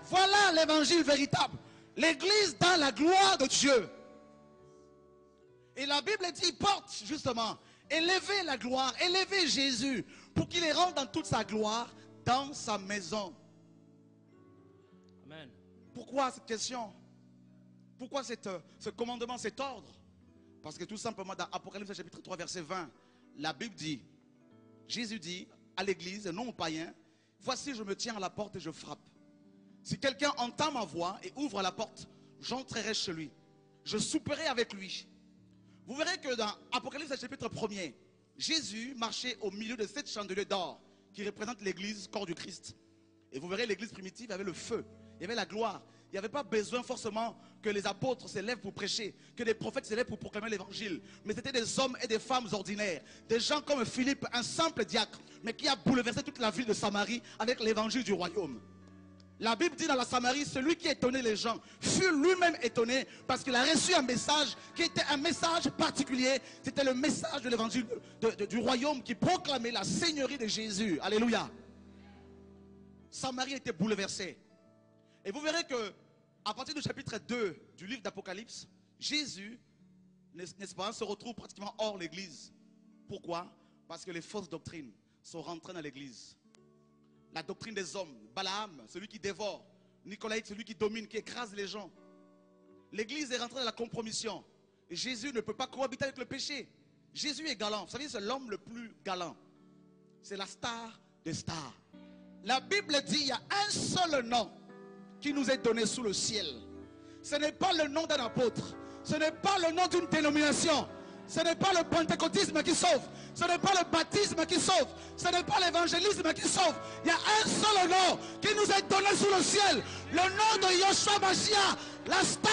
Voilà l'évangile véritable. L'église dans la gloire de Dieu. Et la Bible dit, porte justement, élevez la gloire, élevez Jésus, pour qu'il les rende dans toute sa gloire, dans sa maison. Amen. Pourquoi cette question? Pourquoi ce commandement, cet ordre? Parce que tout simplement dans Apocalypse chapitre 3 verset 20, la Bible dit, Jésus dit à l'église, non aux païens, voici je me tiens à la porte et je frappe. Si quelqu'un entend ma voix et ouvre la porte, j'entrerai chez lui. Je souperai avec lui. Vous verrez que dans Apocalypse chapitre 1er, Jésus marchait au milieu de 7 chandeliers d'or qui représentent l'église, corps du Christ. Et vous verrez l'église primitive, il y avait le feu, il y avait la gloire. Il n'y avait pas besoin forcément que les apôtres s'élèvent pour prêcher, que les prophètes s'élèvent pour proclamer l'évangile. Mais c'était des hommes et des femmes ordinaires. Des gens comme Philippe, un simple diacre, mais qui a bouleversé toute la ville de Samarie avec l'évangile du royaume. La Bible dit dans la Samarie, celui qui étonnait les gens fut lui-même étonné parce qu'il a reçu un message qui était un message particulier. C'était le message de l'évangile du royaume qui proclamait la seigneurie de Jésus. Alléluia. Samarie était bouleversée. Et vous verrez que à partir du chapitre 2 du livre d'Apocalypse, Jésus, n'est-ce pas, se retrouve pratiquement hors l'église. Pourquoi? Parce que les fausses doctrines sont rentrées dans l'église. La doctrine des hommes, Balaam, celui qui dévore, Nicolaïte, celui qui domine, qui écrase les gens. L'église est rentrée dans la compromission. Et Jésus ne peut pas cohabiter avec le péché. Jésus est galant. Vous savez, c'est l'homme le plus galant. C'est la star des stars. La Bible dit, il y a un seul nom qui nous est donné sous le ciel. Ce n'est pas le nom d'un apôtre. Ce n'est pas le nom d'une dénomination. Ce n'est pas le pentecôtisme qui sauve. Ce n'est pas le baptisme qui sauve. Ce n'est pas l'évangélisme qui sauve. Il y a un seul nom qui nous est donné sous le ciel. Le nom de Yeshua Mashiach, la star